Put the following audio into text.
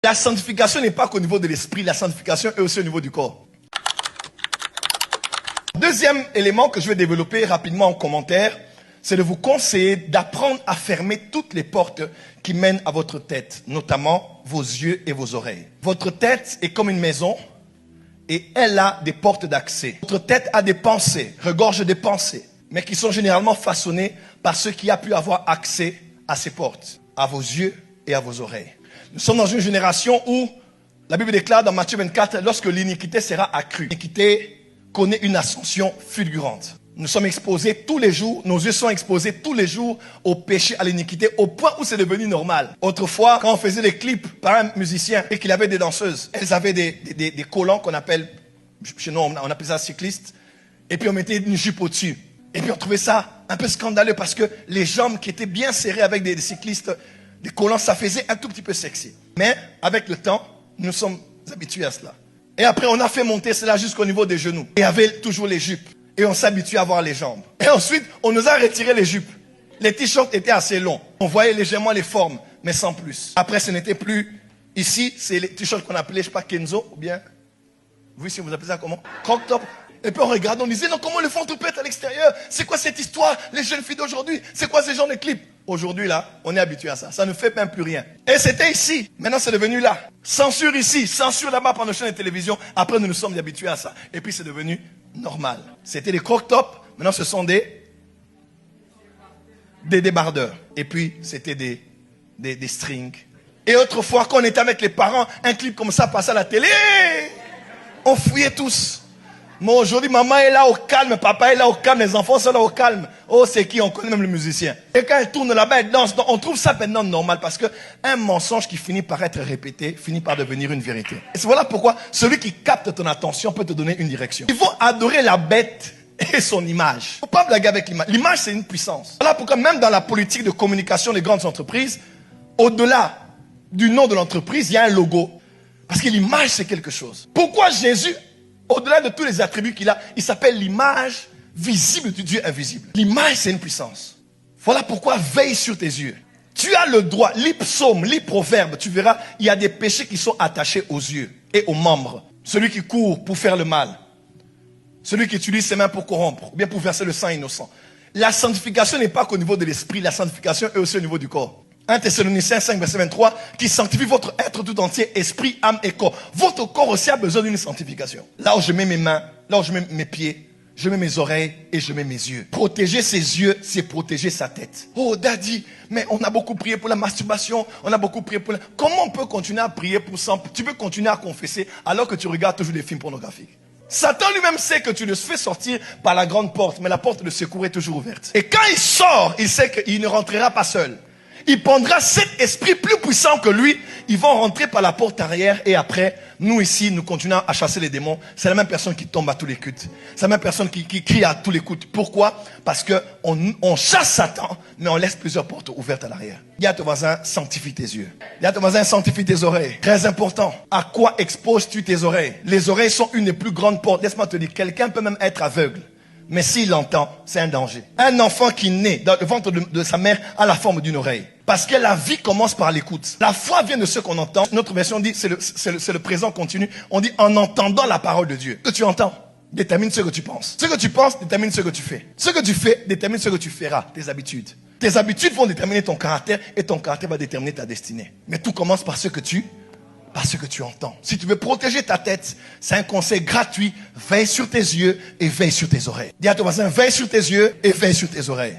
La sanctification n'est pas qu'au niveau de l'esprit, la sanctification est aussi au niveau du corps. Deuxième élément que je vais développer rapidement en commentaire, c'est de vous conseiller d'apprendre à fermer toutes les portes qui mènent à votre tête, notamment vos yeux et vos oreilles. Votre tête est comme une maison et elle a des portes d'accès. Votre tête a des pensées, regorge des pensées, mais qui sont généralement façonnées par ceux qui ont pu avoir accès à ces portes, à vos yeux et à vos oreilles. Nous sommes dans une génération où la Bible déclare dans Matthieu 24, lorsque l'iniquité sera accrue, l'iniquité connaît une ascension fulgurante. Nous sommes exposés tous les jours, nos yeux sont exposés tous les jours au péché, à l'iniquité, au point où c'est devenu normal. Autrefois, quand on faisait des clips par un musicien et qu'il avait des danseuses, elles avaient des collants qu'on appelle, chez nous on appelle ça cyclistes, et puis on mettait une jupe au-dessus. Et puis on trouvait ça un peu scandaleux parce que les jambes qui étaient bien serrées avec des cyclistes, des collants, ça faisait un tout petit peu sexy. Mais avec le temps, nous sommes habitués à cela. Et après, on a fait monter cela jusqu'au niveau des genoux. Et il y avait toujours les jupes. Et on s'habituait à voir les jambes. Et ensuite, on nous a retiré les jupes. Les t-shirts étaient assez longs. On voyait légèrement les formes, mais sans plus. Après, ce n'était plus... Ici, c'est les t-shirts qu'on appelait, je sais pas, Kenzo, ou bien... Vous ici, vous appelez ça comment? Crop top. Et puis on regarde, on disait, non, comment le font tout pète à l'extérieur? C'est quoi cette histoire? Les jeunes filles d'aujourd'hui, c'est quoi ces gens de clips? Aujourd'hui, là, on est habitué à ça. Ça ne fait même plus rien. Et c'était ici. Maintenant, c'est devenu là. Censure ici, censure là-bas par nos chaînes de télévision. Après, nous nous sommes habitués à ça. Et puis, c'est devenu normal. C'était des croc-tops. Maintenant, ce sont des débardeurs. Et puis, c'était des strings. Et autrefois, quand on était avec les parents, un clip comme ça passait à la télé. On fouillait tous. Mais aujourd'hui, maman est là au calme, papa est là au calme, les enfants sont là au calme. Oh, c'est qui? On connaît même le musicien. Et quand elle tourne là-bas, elle danse. On trouve ça maintenant normal parce que un mensonge qui finit par être répété, finit par devenir une vérité. Et c'est voilà pourquoi celui qui capte ton attention peut te donner une direction. Il faut adorer la bête et son image. Il ne faut pas blaguer avec l'image. L'image, c'est une puissance. Voilà pourquoi même dans la politique de communication des grandes entreprises, au-delà du nom de l'entreprise, il y a un logo. Parce que l'image, c'est quelque chose. Pourquoi Jésus, au-delà de tous les attributs qu'il a, il s'appelle l'image visible du Dieu invisible. L'image, c'est une puissance. Voilà pourquoi veille sur tes yeux. Tu as le droit, lis psaume, lis proverbe, tu verras, il y a des péchés qui sont attachés aux yeux et aux membres. Celui qui court pour faire le mal. Celui qui utilise ses mains pour corrompre, ou bien pour verser le sang innocent. La sanctification n'est pas qu'au niveau de l'esprit, la sanctification est aussi au niveau du corps. 1 Thessaloniciens 5, verset 23, qui sanctifie votre être tout entier, esprit, âme et corps. Votre corps aussi a besoin d'une sanctification. Là où je mets mes mains, là où je mets mes pieds, je mets mes oreilles et je mets mes yeux. Protéger ses yeux, c'est protéger sa tête. Oh, daddy, mais on a beaucoup prié pour la masturbation, on a beaucoup prié pour la... Comment on peut continuer à prier pour ça? Tu peux continuer à confesser alors que tu regardes toujours des films pornographiques. Satan lui-même sait que tu le fais sortir par la grande porte, mais la porte de secours est toujours ouverte. Et quand il sort, il sait qu'il ne rentrera pas seul. Il prendra cet esprit plus puissant que lui. Ils vont rentrer par la porte arrière et après, nous ici, nous continuons à chasser les démons. C'est la même personne qui tombe à tous les coups. C'est la même personne qui crie à tous les coups. Pourquoi? Parce que on chasse Satan, mais on laisse plusieurs portes ouvertes à l'arrière. Dis à ton voisin, sanctifie tes yeux. Dis à ton voisin, sanctifie tes oreilles. Très important. À quoi exposes-tu tes oreilles? Les oreilles sont une des plus grandes portes. Laisse-moi te dire, quelqu'un peut même être aveugle. Mais s'il entend, c'est un danger. Un enfant qui naît dans le ventre de sa mère a la forme d'une oreille. Parce que la vie commence par l'écoute. La foi vient de ce qu'on entend. Notre version dit, c'est le présent continu. On dit en entendant la parole de Dieu. Ce que tu entends détermine ce que tu penses. Ce que tu penses détermine ce que tu fais. Ce que tu fais détermine ce que tu feras, tes habitudes. Tes habitudes vont déterminer ton caractère et ton caractère va déterminer ta destinée. Mais tout commence par ce que tu entends. Si tu veux protéger ta tête, c'est un conseil gratuit. Veille sur tes yeux et veille sur tes oreilles. Dis à ton voisin, veille sur tes yeux et veille sur tes oreilles.